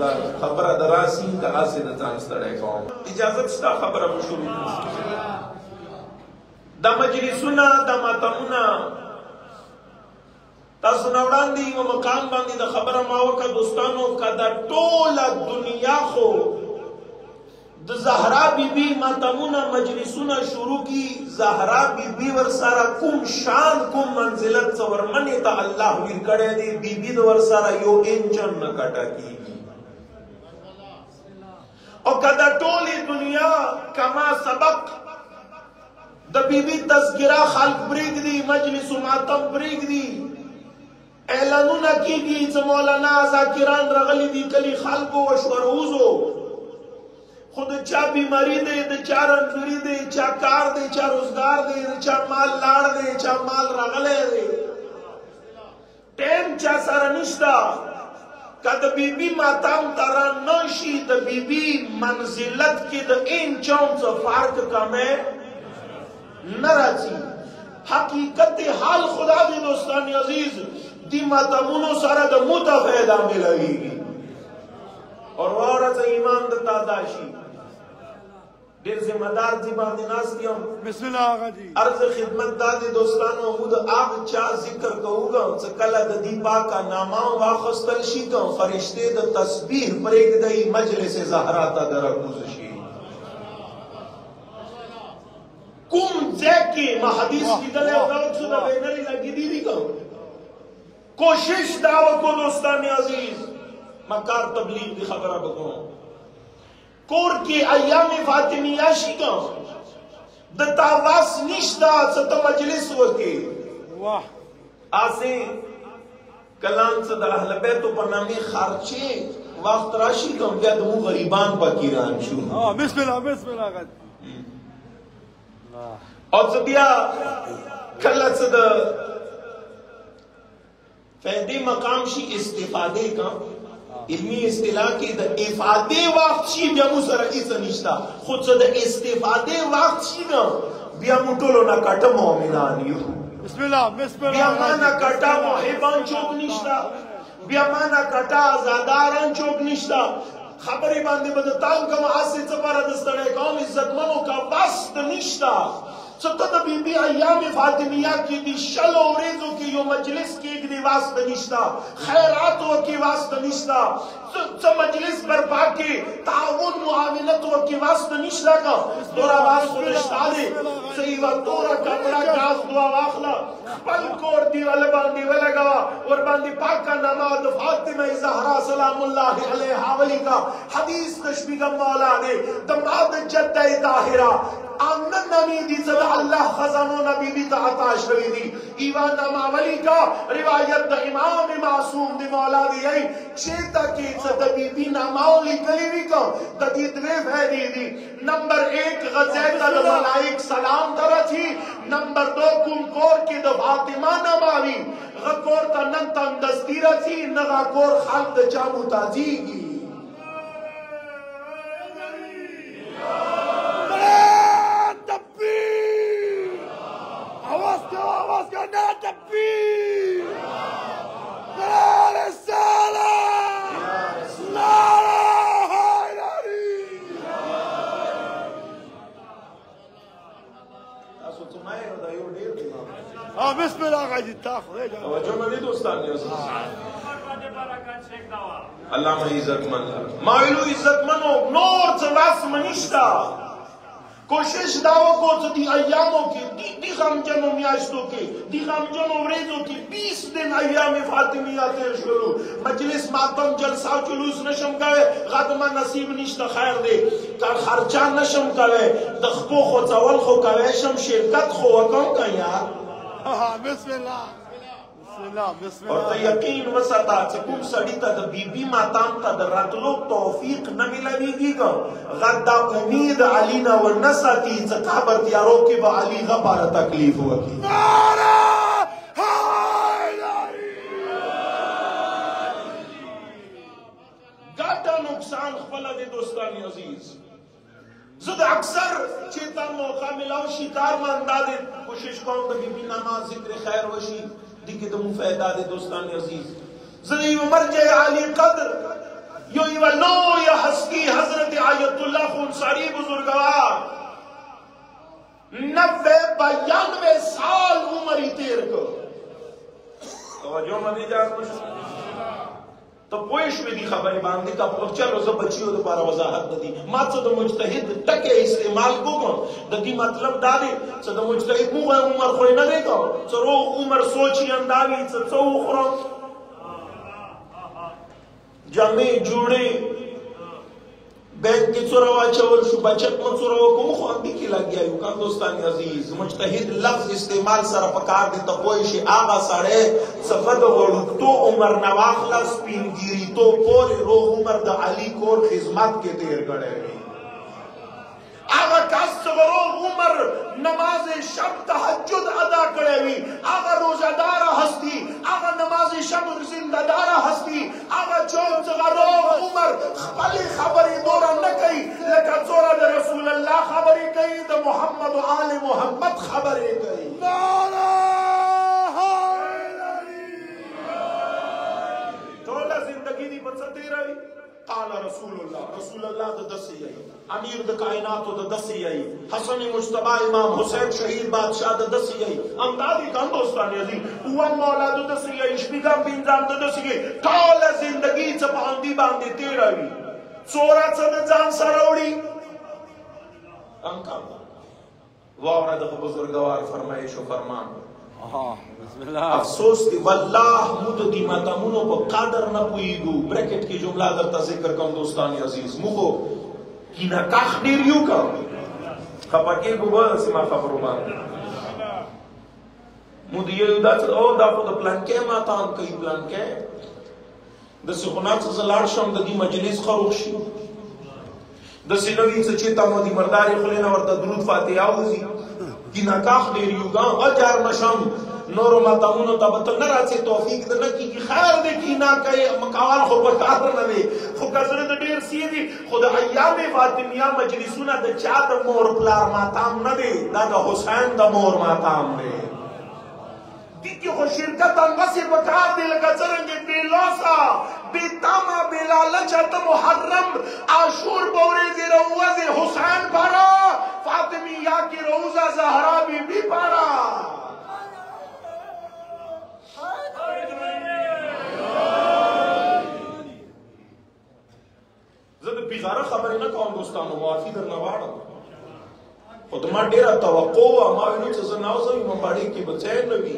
دا خبره دراسي دغسې د ځان ستړی کوم. اجازت شته خبره به شروع کړو. دا مجلسونه دا ماتمونه تاسو نه وړاندې یوه مقام باندې د خبره ما وکړه دوستانو، که دا ټوله دنیا خو د زهرا بیبي ماتمونه مجلسونه شروع کی، زهرا بیبي ورسره کوم شان کوم منزلت څه ورمنې ته الله ویر کړی دی، بیبي د ورسره یو انچ هم نه کټه کېږي. او که دا ټولې دنیا کما سبق د بیبي تذکره خلق پرېږدي، مجلس و ماتم پرېږدي، اعلانونه کېږي چې مولانا ذاکران راغلي دي کلي خلکو وشوروزو، خو د چا بیماری دی، د چا رنځوري دی، چا کار دی، چا روزګار دی، د چا مال لاړ دی، چا مال راغلی دی، ټیم چا سره نشته. که د بیبي ماتم ته رانشي د بیبي منزلت کې د انچ هم څه فرق کمی نه راځي. حقیقت حال خدا دی دوستان عزیز، دی ماتمونو سره د موته فایده ملویږي. اور واوره څه ایمان د تازه شي. ډېر ذمہ دار دی باندې ناست یم. بسم الله آغا جی. عرض خدمت دا دی دوستانو، موږ د هغه چا ذکر کوو چې کله د دې پاکه نامه واخیستل شي، فرشتې د تسبیح پرېږدي مجلس زهرا ته درکوز شي. کوم ځای کې ما حدیث لیدلی او دا څه د بینرې لګېدي دي که کوشش دا وکړو دوستان عزیز، مکار تبلیغ دی خبره بکوم، کور کی ایام فاطمیه شي که د تاواس نشته څه ته مجلس وکړي. آسې کلان څه د اهل بیتو په نامې خرچې وخت راشي که بیا د مو غریبان پکې ران شو. بسم الله بسم الله آغا او څه بیا کله څه د فائدې مقام شي استفادې کا علمی اصطلاح کې د افادې وخت شي بیا مو سره هیڅ نشته، خو څه د استفادې وخت شي نه بیا مو ټولو نه کټه مؤمنان یو. بسم الله بسم الله بیا ما نه کټه محبان چوک نشته، بیا ما نه کټه آزاداران چوک نشته. خبرې باندې به د تان کوم هسې څه پاره د ستړی کوم عزتمنو کا وست نشته. څه ته د بیبي ایام فاطمیه کې د شلو ورځو کې یو مجلس کېږدي واسطه نشته، خیراتو کې واسطه نشته، څه مجلس برپا کې تعاون معاونت کې واسطه نشته. که دورا باز خو نشته دی، څه یوه توره کپړه ګاز دوا واخله خپل کور دیواله باندې ولګوه، ورباندې پاکه نامه د فاطمه زهرا سلام الله علیها ولیکه. حدیث د شپږم مولا دی د ما د جده طاهره آمنن نامی دی صدا اللہ خزانو نبی بی تا عطا شوی دی. ایوان ناما ولی کا روایت دا امام معصوم دی مولا دی ای چیتا کی صدا بی بی ناماولی کلیوی کا دا دی دوے فیدی دی. نمبر 1 غزیتا دا ملائک سلام درہ تھی، نمبر 2 کم کور کی دا فاطمہ نماوی غکور تا ننتن دستیرہ تھی، نغا کور خلق دا چامو تازیگی. آواز کا نعرہ تکبیر، نعرہ رسالہ، نعرہ حیدری. تاسو څه مایه دا یو ډېر دی. بسم الله آغا جی تاخو توجه مدی دوستان علامہ عزتمن مایلو عزتمنو نور څه واس منشتا. کوشش داو کو څه دی ایامو کې دی غمجنو میاشتو کې دی غمجنو ورځو کې 20 دن ایام فاطمیه تیر شروع مجلس ماتم جلسه جلوس نشم کوي غدمه نصیب نشته خیر دی کار خرچا نشم کوي د خپو خو څول خو کوي شم شرکت خو وکم کیا. بسم الله بسم الله بسم الله. اور ته یقین وساته چې کوم سړی ته د بیبي ماتام ته د راتلو توفیق نه ملويږي غدا امید علی نه ورنساتی چې قبر تیارو کې به علی غبره تکلیف وکړي. نعرہ حیدری. ګټه نقصان خپل دي دوستان عزیز. زد اکثر چیتا موقع ملاو شي کار مانداد کوشش کوم د بیبي نماز ذکر خیر وشي دیگه دمو فائدہ دے دوستان عزیز. زدی مرجع علی قدر یو لوی ہستی حضرت آیت اللہ خونساری بزرگوار 90-92 سال عمری تیر کو توجہ مدی جاز کچھ تو پویش میں دی خبری باندی کا چلو زب بچیو دو پارا وضاحت دی مات سے دو مجتہد ٹکے استعمال کو کن دا دی مطلب دادی سے دو مجتہد مو گئے عمر خوئی نہ دے گا سے رو عمر سوچی انداوی سے سو خورم جامع جوڑے بینک کی چوروا چول شو بچت من چوروا کو مخواندی کی لگ گیا یو کان دوستانی عزیز مجتہد لفظ استعمال سر پکار دی تقویش آغا ساڑے سفد وڑکتو عمر نواخلص پینگیری تو پورے روح عمر دا علی کور خدمت کے تیر گڑے گئی آغا کس روح عمر نماز شب تحجد ادا کرے ہوئی آغا روزہ دارہ ہستی آغا نماز شب زندہ دارہ ہستی آغا چون سغا روح عمر خبری خبری دورا نکئی لیکن زورا دا رسول اللہ خبری کئی دا محمد و آل محمد خبری کئی تولا زندگی دی بچتی رہی قال رسول اللہ دا دسی آئی امیر دا کائنات دا دسی آئی حسن مجتبہ امام حسین شہید بادشاہ دا دسی آئی امدادی کان دوستانی عزیز اوان مولا دا دسی آئی شپیگم بینزام دا دسی آئی کال زندگی چپاندی باندی تیر آئی چورا چند جان سروڑی انکا وارا دا بزرگوار فرمائش و فرمان افسوس دی واللہ مدو دی ماتامونو پا قادر نہ پوئیگو بریکٹ کی جملہ در تا ذکر کم دوستانی عزیز مخو کی نکاخ نیریو کا خپاکی گو با سما خبرو بان مدو یہ دا چل او دا خود پلانکے ماتام کئی پلانکے دا سی خونات سے زلارشم دا دی مجلس خروخشی دا سی نوی سے چیتا مدی مرداری خلینا ورطا درود فاتحہ ہوزی کی نکاح دیریو گا اجار مشم نورو ماتامونو تابتا نراسی توفیق در نکی کی خیر دے کی ناکای مکاوال خود بکار نوے خود کسر دا دیر سی دی خود ایام فاطمیہ مجلسونا دا چا دا مور پلار ماتام ندے دا دا حسین دا مور ماتام دے دیکی خود شرکت انگسی بکار دے لگا چرنگے بے لوسا بے تاما بے لالچت محرم آشور بوریزی روز حسین پارا فاطمیہ کی روزہ زہرا بی پارا زد پیغارہ خبری نہ کون دوستانو معافی در نوارا خود ما دیرہ توقع و ماوینو چیزا ناوزوی مباڑی کی بچین نوی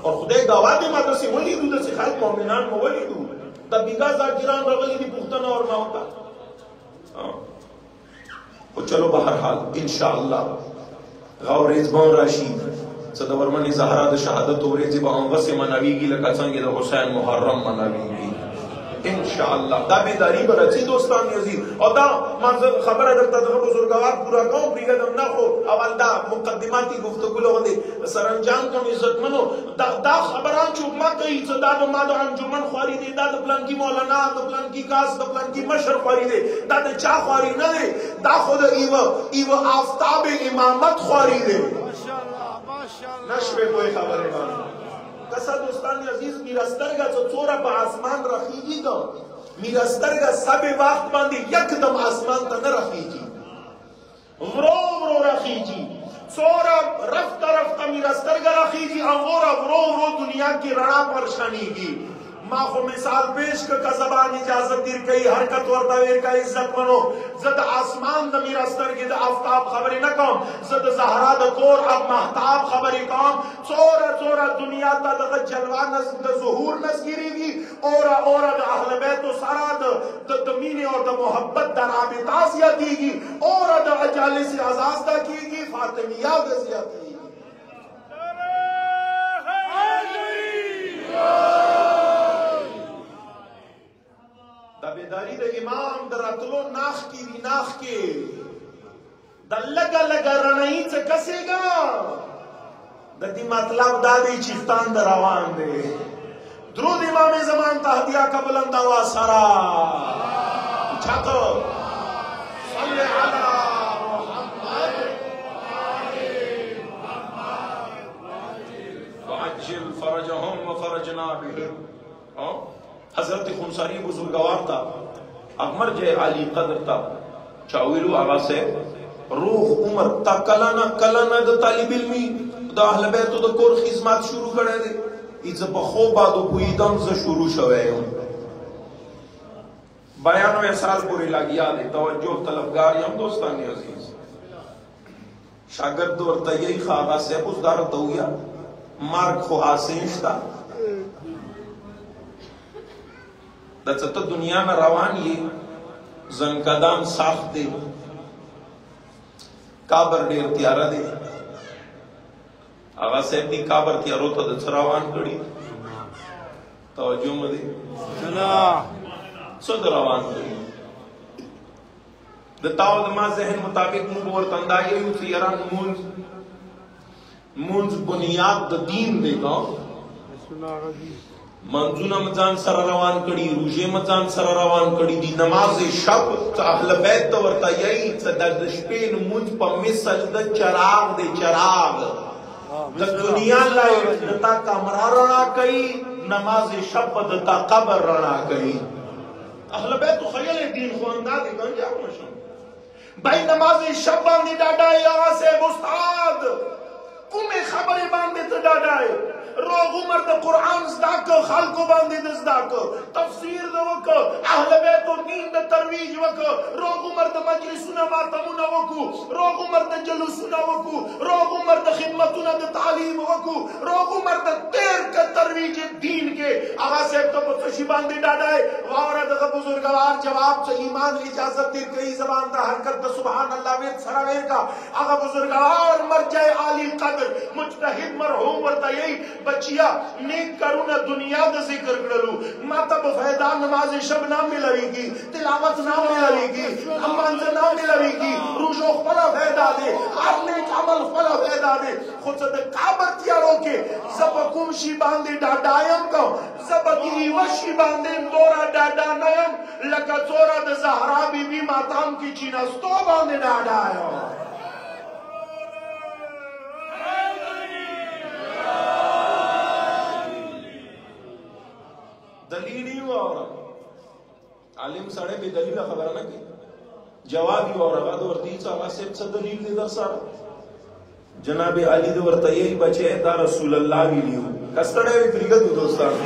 اور خدای گواہ دے مدرسی ولیدو دا سی خلق مومنان مولیدو دا بیگا زاکران رغلی دی پختنا اور نہ ہوتا چلو بہرحال انشاءاللہ غوریز بان راشید صدور منی زہرہ دا شہادت و ریزی با انغس مناوی گی لکا سنگی دا حسین محرم مناوی گی انشاءاللہ دا بیداری برچی دوستانی عزیز اور دا منظر خبر ادرتا دا بزرگوار پورا کون پریگدم نخو اول دا مقدماتی گفتگو لگو دے سرانجام کم عزت منو دا خبران چوک ما کئی چا دا ما دا انجمن خواری دے دا پلان کی مولانا دا پلان کی کاس دا پلان کی مشر خواری دے دا چا خواری نہ دے دا خود ایو آفتاب امامت خواری دے نشوے کوئی خبر ہے کسا دوستانی عزیز میرسترگا چو چورا پا آسمان رخیجی گا میرسترگا سب وقت باندی یک دم آسمان تا نرخیجی ورو رخیجی چورا رفتا رفتا میرسترگا رخیجی انگورا ورو دنیا کی رڑا پرشانی گی ما خو مثال پیش کا زبان اجازت دیر کئی حرکت ورطویر کا عزت منو زد آسمان دا میرستر کی دا آفتاب خبری نکم زد زہرا دا کور اب محتاب خبری کام چورا دنیا تا دا جلوان دا ظہور نسگیری گی اورا دا اہل بیت و سارا دا دمین اور دا محبت دا رابطہ زیادی گی اورا دا اجالس عزاز دا کی گی فاطمیہ دا زیادی گی دا بیداری دا امام در اتلو ناخ کی دی ناخ کے دا لگا رنائی چا کسے گا دا دی مطلب دا دی چیفتان دا روان دے درود امام زمان تحدیہ کا بلند آواز سارا چھاکو صلی علی محمد وعجل فرجهم وفرجنا بهم حضرت حضرت خنساری بزرگوار تا اغمر جے علی قدر تا چاویلو آغا سے روح عمر تا کلانا دا طالب علمی دا اہل بیتو دا کور خدمات شروع کرے دے ایز بخو بادو پویدم ز شروع شوئے ہوں 92 سال پوری لگیا دے توجہ طلبگار یم دوستانی عزیز شاگرد ورطا یہی خواہا سے اس دارتا ہویا مارک خو آسینشتا دچتا دنیا میں روان یہ زنکدان ساخت دے کابر دیر تیارہ دے آغا صاحب دی کابر تیارو تا دچ روان کڑی توجہ مدے صد روان کڑی دتاو دما ذہن مطابق مبور تندائی یو سیران مونز بنیاد دا دین دے گا منزونہ مزان سر روان کڑی روجے مزان سر روان کڑی دی نماز شب اہل بیت ورطا یہی دا دشپین مونز پا مثل دا چراغ دے چراغ دا دنیا لائے دتا کمرہ رنا کئی نماز شب دتا قبر رنا کئی اہل بیت تو خیال دین خواندہ دے گا جاؤ مشن بھائی نماز شب باندی ڈاڈائی آغا سے استاد کمی خبری باندی تا ڈاڈائی روغ عمر دا قرآن زداک خلقو باندی دزداک تفسیر دا وک اہل بیت و دین دا ترویج وک روغ عمر دا مجلسونا ماتمونا وکو روغ عمر دا جلوسونا وکو روغ عمر دا خدمتونا دا تعلیم وکو روغ عمر دا تیر کا ترویج دین کے آغا صاحب تو بتشی باندی ڈاڈائی غورا دا بزرگوار جواب چا ایمان اجازت دیر کئی زبان دا حرکت دا سبحان اللہ وید سراویر کا آغا بزرگوار مرجع عالی قدر مجتہد مرحوم ورطا یہی بچیا نیک کرونا دنیا دا ذکر کرلو ماتا بفیدان نماز شب نہ ملوی گی تلاوت نہ ملوی گی امانز نہ ملوی گی روشو خلا فیدا دے ہر نیک عمل خلا فیدا دے خود سے کعبت یارو کے زبکم شی باندے ڈاڈایم کو زبکی وشی باندے دورا ڈاڈانیم لکا زورا دا زہرا بی بی ماتام کی چینستو باندے ڈاڈایم دلیلی ہوا اور عالم ساڑے بے دلیل خبر نہ کی جوابی اور اگا دو ورطیچ آگا سیب سا دلیل دے در سارا جناب علی دو ورطیعی بچے دا رسول اللہ بھی لیو کستڑے ہوئی طریقہ دو دوستان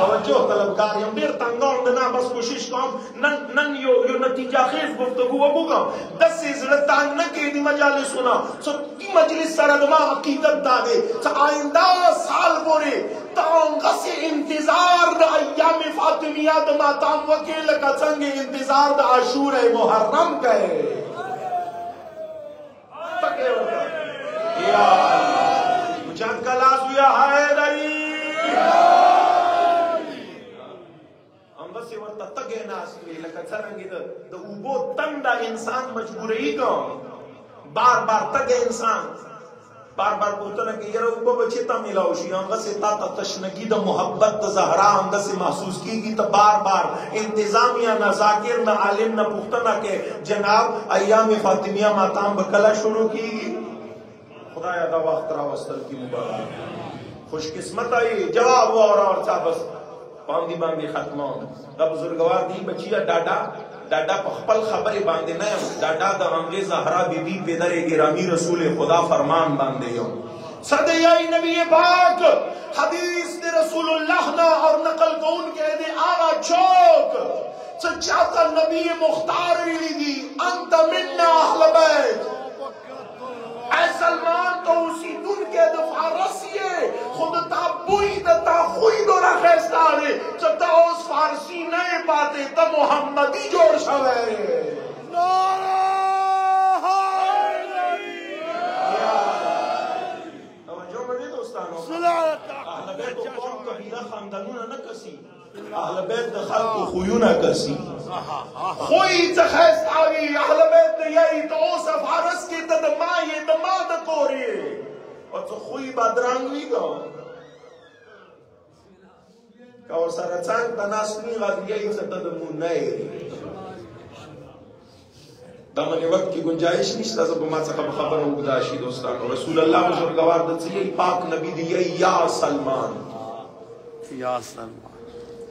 توجہ طلبکار یم دیر تنگا اندنا بس کوشش کام نن یو نتیجہ خیز گفتگو وگو گا 10 سے زلطان نکے دی مجالس سنا سو کی مجلس سارا دما عقیدت دا دے سا آئندہ سال بورے تانگا سے انتظار دا ایام فاطمیہ دا ماتام وکیل کا سنگ انتظار دا عاشور محرم کہے تکے ہوتا یا مجھد کا لازو یا حیدری ہم بس یہ ورطا تگے ناس ہوئی لکہ سرنگی دا اوبو تندہ انسان مجبوری گا بار بار تگے انسان بار بار بولتا نا کہ یہ اوبو بچے تا ملاوشی ہم بس تا تشنگی دا محبت دا زہرا ہم بس محسوس کی گی تا بار بار انتظامیہ نا ذاکر نا عالم نا پختنا کہ جناب ایام فاطمیہ ماتام بکلا شروع کی گی خدایا دا وقت را وستر کی مبارک خوش قسمت آئی جواب ہوا اور چاہ بس باندی باندی ختم ہوں دا بزرگوار دی بچیا ڈاڈا پخپل خبر باندے نیم ڈاڈا دا انگریز زہرا بی بی پیدر گرامی رسول خدا فرمان باندے ہوں صدیائی نبی پاک حدیث دے رسول اللہ نا اور نقل کون کے دے آغا چوک سچاتا نبی مختار ریلی دی انت مننا اہل بیت اے سلمان تو اسی دن کے دفعہ رسیے خود تا بوئی تا خوئی دو رخیستارے چتا اس فارسی نئے پاتے تا محمدی جوڑ شوئے نعرہ حیدری توجہ مجھے دوستانوں اہل بیت و قوم قبیلہ خاندانون نہ کسی اہل بیت خلق و خویون کسی خوی تخیست آگی اہل بیت یہی تو او سفارس کی تدمائی دماد کوری اور تو خوی بدرانگوی گا اور سرچانگ تناسمی غد یہی تدمون نئے دامن وقت کی گنجائش نہیں ستا زب ما سکا بخبر ہو گداشی دوستان رسول اللہ بزرگوار دت سے یہی پاک نبی دی یا سلمان یا سلمان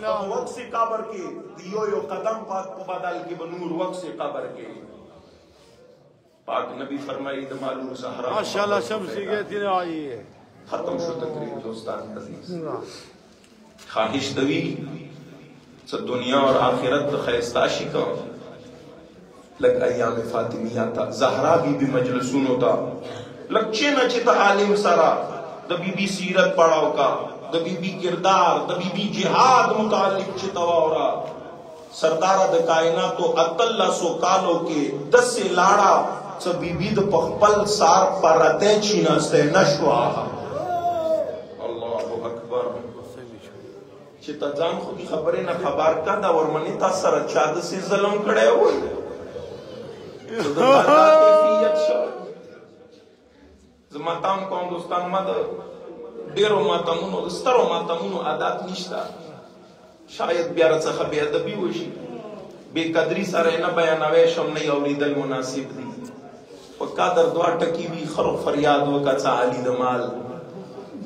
وقت سے قبر کے دیو یو قدم پاک کو بدل کے بنور وقت سے قبر کے پاک نبی فرمائی دمالو سہرا ماشاءاللہ شمسی کہتی نے آئی ہے ختم شو تقریب دوستان عزیز خواہش دوی سا دنیا اور آخرت خیستاشی کا لگ ایام فاطمیہ تا زہرا بی بی مجلسون ہوتا لگ چینا چیتا عالم سرا دا بی بی سیرت پڑھاو کا دا بی بی کردار دا بی بی جہاد متعلق چیتا وارا سردارہ دا کائناتو اتلہ سو کالو کے 10 سے لاڑا سا بی بی دا پخپل سار پر رتے چینا ستے نشوا اللہ اکبر چیتا جان خودی خبریں نہ خبر کا دا ورمانی تا سر چاد سے ظلم کڑے ہوئے زماتام کون دوستان مد ډیرو ماتمونو سترو ماتمونو عادت نشتا شاید بیا څخه بے ادبی وشي بے قدری سره نه بیانوي شم نه اوریدل مناسب دي په قدر دوا ټکی وی خرو فریاد وکړه علی د مال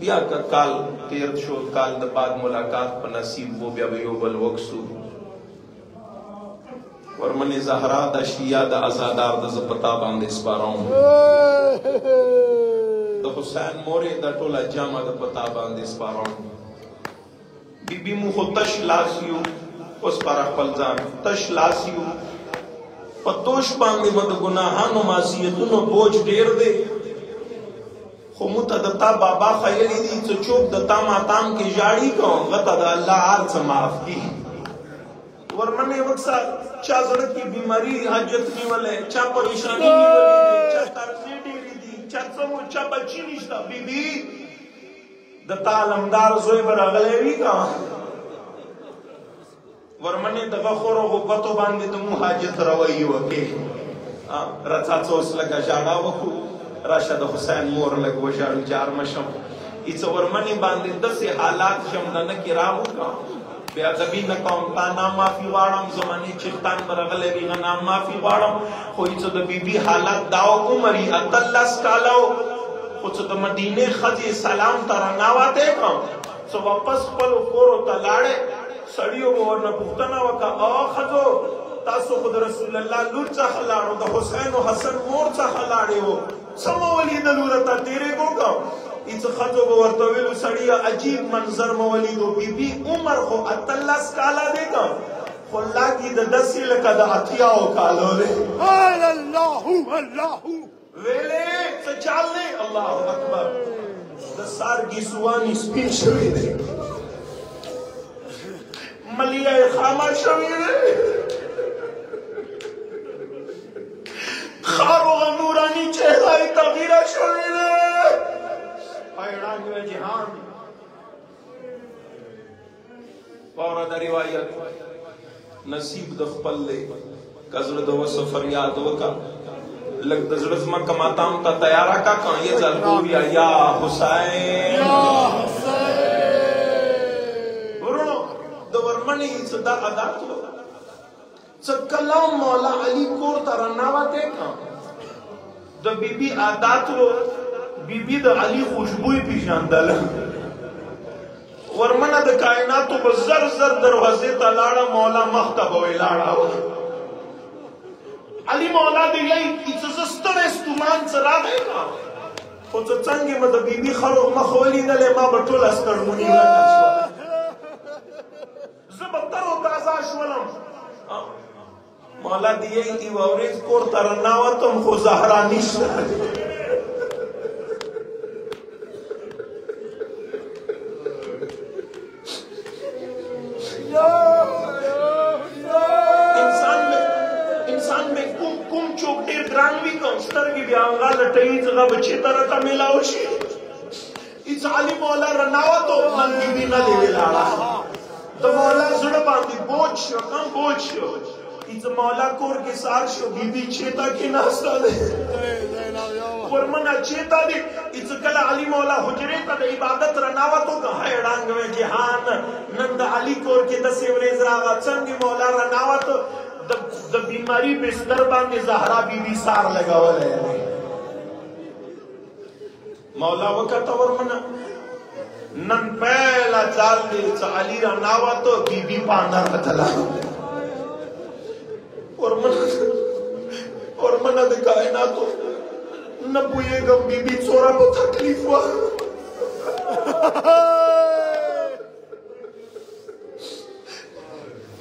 بیا کا کال تیر شو کال د بعد ملاقات په نصیب وو بیا یو بل وکسو ورمنی زهرا د شیا د آزادار د زپتا باندې سپاراو د حسین مورې د ټوله جامه د پتا باندې سپاراو بی بی مو خو تش لاسیو اوس پر خپل ځان تش لاسیو پتوش باندې مد ګناهانو معصیتونو بوج ډیر دی خو متدتا بابا خیلی دی چې چوک دتا ماتام کې جاړي کوم غته د الله عرض معاف کی ورمنه وکسا چا زړه کې بیماری حاجت نیولې چا پریشانی نیولې چا ترسې ډېری دي چا څو چا بچی نشتا بیبي د تعلمدار زوی برغلې وی کا ورمنه دغه خور او غوتو باندې د مهاجت روي وکي رڅا څوس لگا جاړه وکړو راشد حسین مور لګ وشاړو چار مشم ایڅ ورمنه باندې د سه حالات شمدنه کې راو کا بیا ادبی نکوم تا نام معافی غواړم زمانی چختان برغلې وی نام معافی غواړم خو ایڅ د بیبي حالات داو عمرې اتلس کالو خو د مدینه خځې سلام تر ناواته کوم سو واپس خپل کور ته لاړې سړیو ورنه پوښتنه وکړه او خځو تاسو خود رسول الله لور څخه لاړو د حسین او حسن مور څخه لاړو سمو ولید لورته تیرې کوم ایڅ خځو ورته ویلو سړیا عجیب منظر مولیدو بیبي عمر خو اتلس کاله دی کوم خو لاګي د 10 لکه د اتیاو کالو دی الله الله ویلې څه چال دی الله اکبر د سارګي سواني سپین شوی دی ملیا خامہ شوی دی خارو نورانی چهره تغییر شوی دی حیران و جهان پورا د روایت نصیب د خپل له کزړه د وسو فریاد وکا لګ د زړه زما کماتام ته تیارا کا کان یہ ځل ګوریا یا حسین ورونو د ورمنی صدا ادا کړو څکلا مولا علی کور تر ناوته کا د بیبي عادت بیبی د علی خوشبوئی پیژاندل ورمنه د کائناتو په زر زر دروازې ته لاړه مولا مختب ویلاړه علی مولا دی یی چې زستر استمان سره راغی خو څنګه مده بیبي خرو مخولي نه ما بټول استرمونی لکه زبتر او تازه شولم مولا دی یی دی ورځ کور تر ناوتم خو زهرا نشته بچی طرح تا ملاو شی ایس علی مولا رناوا تو من بیبی نہ دے لاڑا تو مولا زڑ باندی بوجھ شو کم بوجھ شو ایس مولا کور کے سار شو بیبی چیتا کی ناستا دے ورمنا چیتا دے ایس کلا علی مولا حجرے تا دے عبادت رناوا تو کہا اڑانگ میں جہان نند علی کور کے دسی وریز راغا چنگی مولا رناوا تو د بیماری بستر باندې زهرا بیبی سار لگاولې مولا وکړه ورمنه نن پہلا چال دے علی را ناوا تو بی بی پانا رتلا اور منہ دے کائناتو نبوئے گم بی بی چورا کو تکلیف ہوا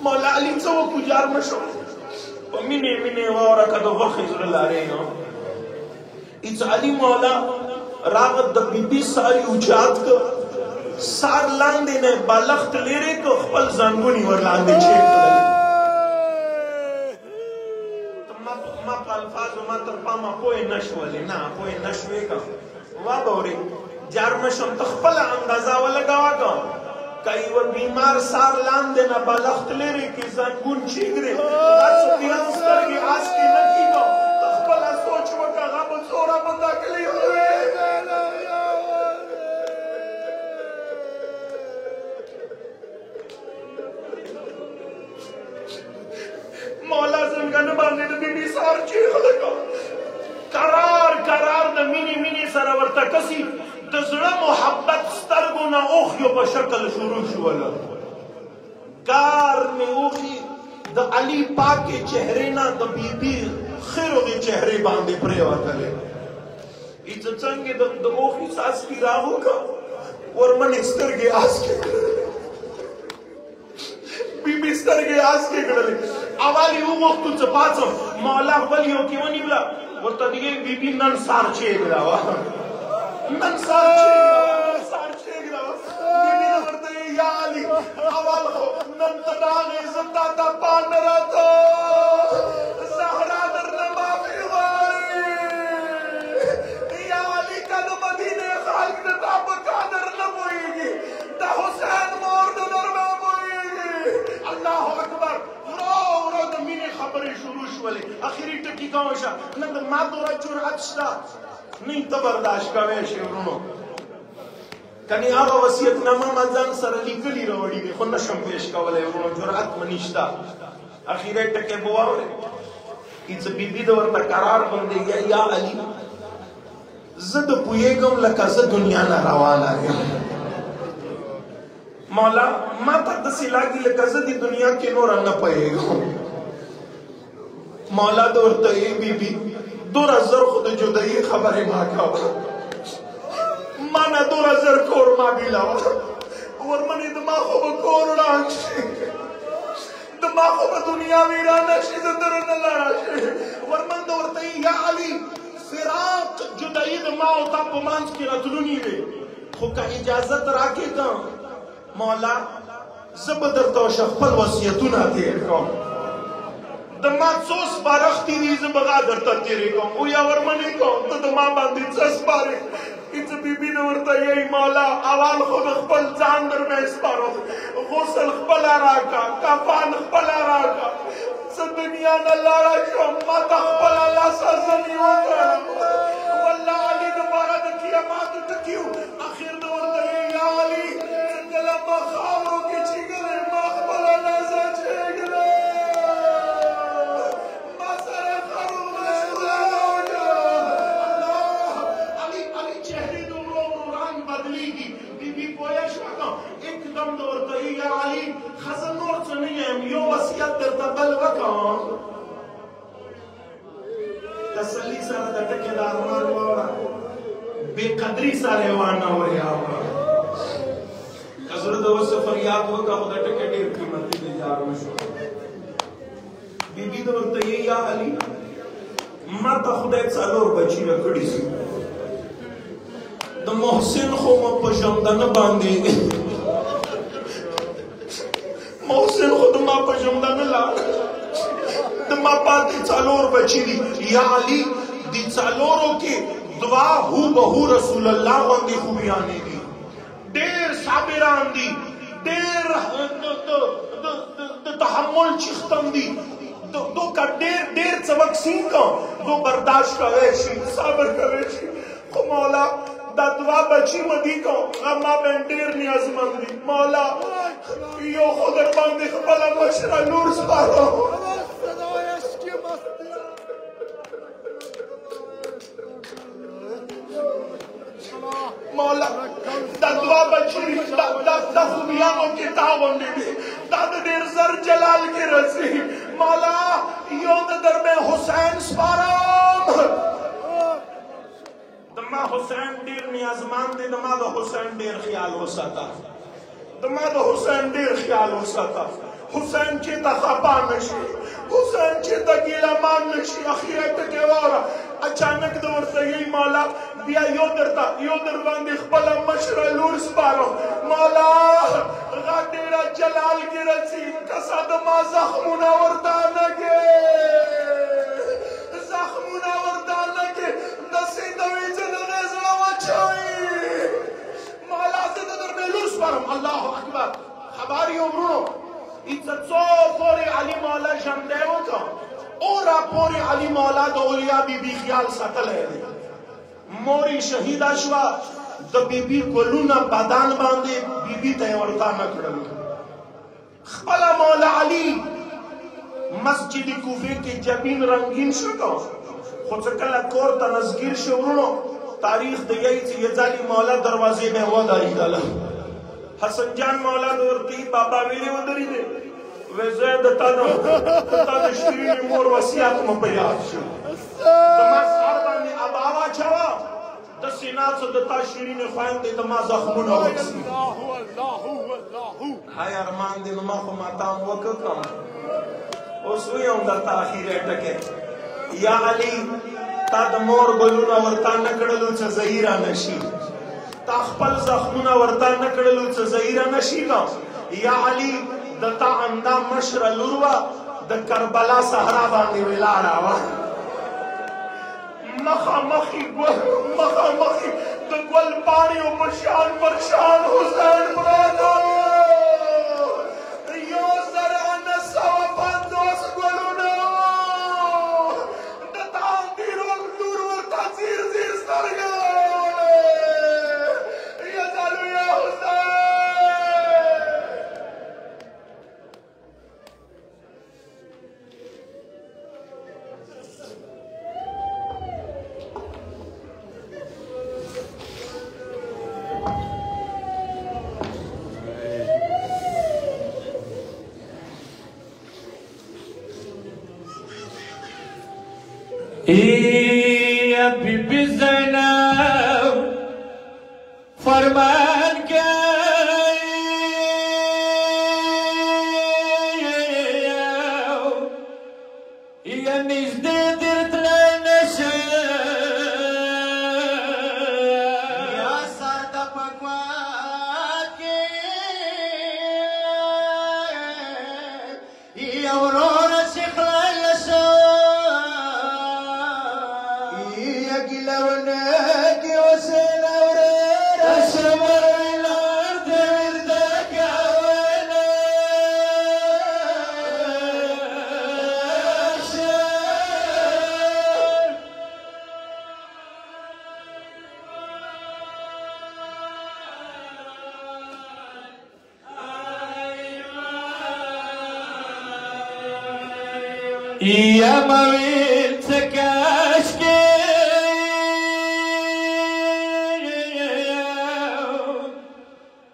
مولا علی چو کجار مشو مینه وارا کدو وخی زر اللہ رہے ہیں ایچ علی مولا راغت دا بی بی ساری اجاد کا سار لاندے نے بالخت لیرے کو خپل زنگونی ور لاندے چھیک لے ما پا الفاظ ما ترپا ما پوئے نشوالے نا پوئے نشوے کا وابوری جارمشم تخپل اندازہ ولگاوا کا کئی وہ بیمار سار لاندے نا بالخت لیرے کی زنگون چھیک رے آسو بیانستر کی آس کی نکی کو تخپل سوچ وکا غاب سورا بندہ کلی ہوئے مولا زنگن باندې د بیبي سار چیغ لګا قرار د مینی سره کسی د زړه محبت سترګو نه اوښیو په شکل شروع شوله کار مې اوښي د علي پاکې چهرې نه د بیبي خیروغې چهرې باندې پرېوتلې ایڅه څنګه د اوښي څاڅکي راوکړه ورمنې سترګې آسکې بیبي سترګې آسکې کړلې اوالی او وقتو چپاچم مولا ولیو کی ونی بلا ورطا دیگه بی بی نن سار چیگ راوا نن سار چیگ راوا بی بی ورطا یا علی اوال خو نن تناغی زندہ تا پان را تو زہرا در نمافی غائی یا علی کا دو مدینہ خالق نتا بکا در نموئی گی دا حسین مورد در نموئی گی اللہ اکبر مینه خبرې شروع شولې اخیری ټکی کومشه نن د ما دوره جرأت شته نه ته برداشت کوې شي ورونو کني هغه وصیتنامه ما ځان سره لیکلي راوړي دي خو نشم پیش کولی ورونو جرأت مې نشته اخیری ټکی به واورې هېڅ بیبي د ورته قرار باندې یا علي زه د پوهېږم لکه زه دنیا نه روانه یم مولا ما ته داسې لاګي لکه زه د دنیا کې نوره نه پوهېږم مولا دورتا ای بی بی دور ازر خود جدائی خبر ما کھاوا مانا دور ازر کور ما بیلاوا ورمنی دماغ خوب کور رانشی دماغ خوب دنیا ویرانا شی زدرن اللہ راشی ورمن دورتا ای یا علی فراق جدائی دماغ تا پمانس کی رتلونی وی خو کا اجازت راکی تا مولا زبدر تو شخپل وسیعتونا دیر کام دما څوس بارختی دي زه بغا درته تیرې کوم او یا ورمنې کوم ته د ما باندې څه سپارې هېڅ بیبي نه ورته یی مولا اول خو د خپل ځان در مې سپارو غسل خپله راکړه کفن خپله راکړه زه دنیا نه لاړه شوم ما ته خپله لاس ازمې وکړه والله علي دپاره د قیاماتو ټکي و اخر د ورته یی یا علي څنګه له ما خاورو کې چیږلی ما خپله لاسه چیږلی خزن نور چنیم یو وسیعت در تبل وکم تسلی سره د ټکي د ارمان واوره بې قدري سره وانه ورې اورا که زړه د وسه فریاد وکړه خو د ټکي ډېر قیمتي دی یار وشو بیبي د ورته یا علي ما ته خدای څلور بچي راکړي د محسن خو مو په ژوندانه باندې محسن خود ما پا جمدن لاغ دما پاتی څلور بچی دی یا علی دی څلورو کی دعا ہو بہو رسول اللہ واندی خوبیانی دی دیر صابران دی دیر تحمل چختم دی دو کا دیر چوک سین کا دو برداشت کا ویشی صابر کا ویشی خو مولا دا دعا بچی مدی کو اما بین دیر نیاز مندی مولا یو خود باندې خپل مشره نور سپارو مولا دا دوا بچی دا خوبیانو کتاب ہوندی دی دا دیر زر جلال کی رسی مولا یوں در میں حسین سپارم دما حسین دیر نیازمان دی دما دا حسین دیر خیال ہو ساتا دما دا حسین دیر خیال ہو ساتا حسین چی تا خپا نشی حسین چی تا گیلا مان نشی اخیرت کے وارا اچانک دور سے یہی مولا بیا یو در باندی خپلا مشرع لور سپارو مولا غادیرہ جلال کی رسی کسا دما زخمونا وردانگے زخمونا وردانگے دسی دوی چند غیزلہ وچائی مولا سے در میں لور سپارم اللہ اکبر خباری عمرونو ایتسو پوری علی مولا جمدے ہوتا اورا پوری علی مولا دا اولیاء بی بی خیال ساتل ہے موری شہید اشوا دا بی بی کلونا بدان باندے بی بی تے ورطا نکڑل خپلا مولا علی مسجد کوفے کے جبین رنگین شکا خود سکلا کور تا نزگیر شورونو تاریخ دیگئی چی یزالی مولا دروازے میں ودا ہی دالا حسن جان مولا دورتی بابا ویلی ودری دے وزید تا شیرین مور وسیعت مپیاد شو دماز آردانی اباوا چوا دسینات سے دتا شیرین خواہم دے دماز زخمونا وکسی ہائی ارمان دے نما خو ماتام وککم اس وی ہم در تاخیر اٹکے یا علی تا دمور گلونا ورطا نکڑلو چا زہیرہ نشی تا خپل زخمونا ورطا نکڑلو چا زہیرہ نشی نا یا علی دتا اندام مشرع لوروا دا کربلا سہرا باندے ویلارا وا مخا مخی دا گل پاریو پرشان حسین برادا یو زران سوا پندوس گلونا دتا اندیرو لوروا تا زیر سرگا یا زالو یا حسین یا بی بی زینب فرمان کے یا نزدی درد لینشے یا سرد پکوان کے یا ورور شخلال لشے یا مویل سکاشکی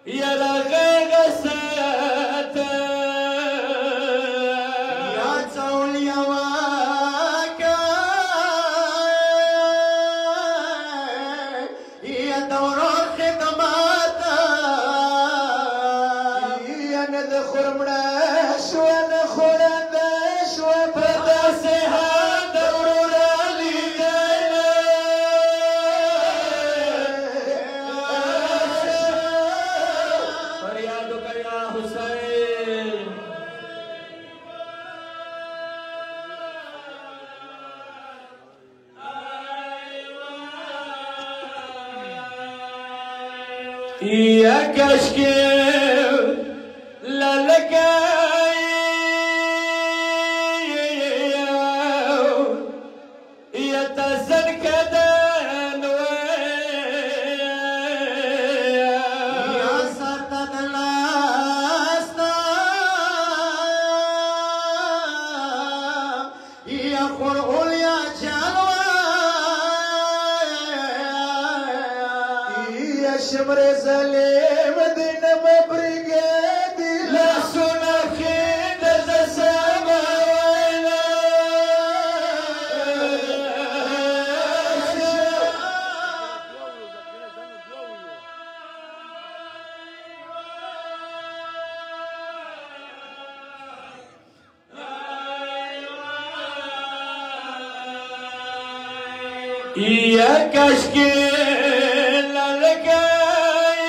یا لغیغ ساتا یا تول یواکا یا دوران خدماتا یا ندخور مراش و نخورن یا کشکی للکائی یا تزن کدن یا سرطا دلاستا یا خرعول یا جلوہ يا شمر زليم دين مبرقادي لا سنخيد زسما يا كشكيل الكاي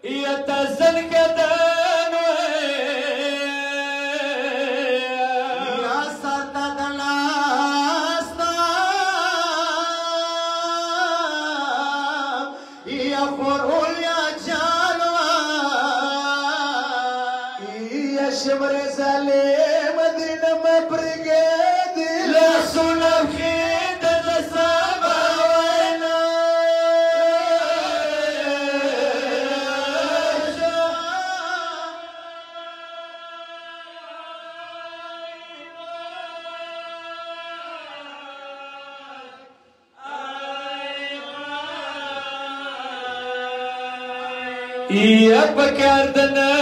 يا تزن كدان يا سرد الاستا يا خرول يا جالوا يا شمر زليم دين مبرقادي لا سنخيد زسما يا بكردنا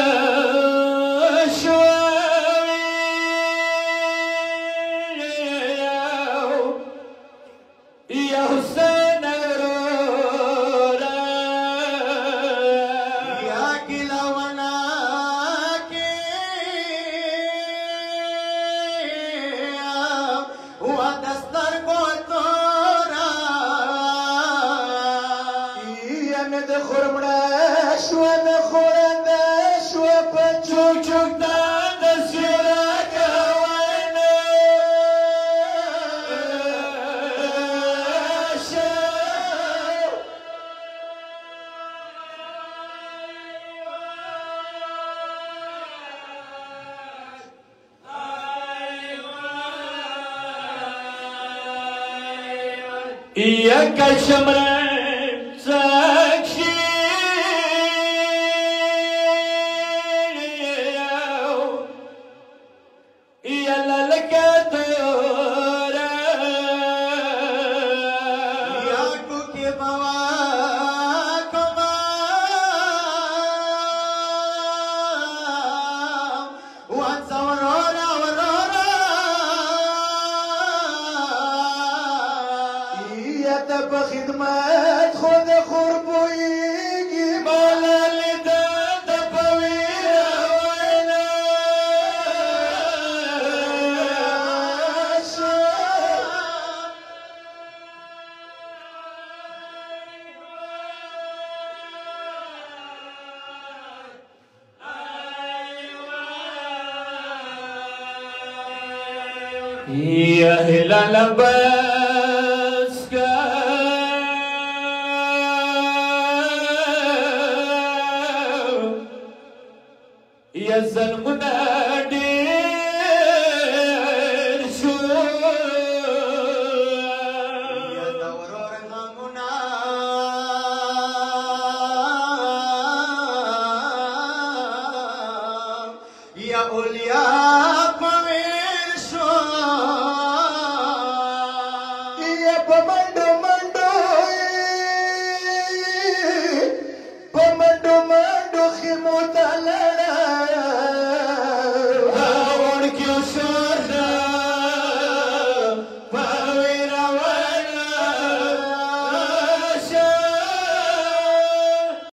يا حسين أرورا يا كلا وناكي ودستر قطورا يا ندخل مناش ونخل انداش وبنشوف چوک داد سراك إياك الشمرين ساكشي يلا لك دورا ياكو كي بواكما وانسى ورورا ورورا يا تب خدمات خذ خربويجي مالا لداد بويرا وينا يا هلال بسكا يا زلمنا دير شو يا دورور غمنا يا أولياء قويل شو يا بمندو مندو بمندو مندو خيمو تلا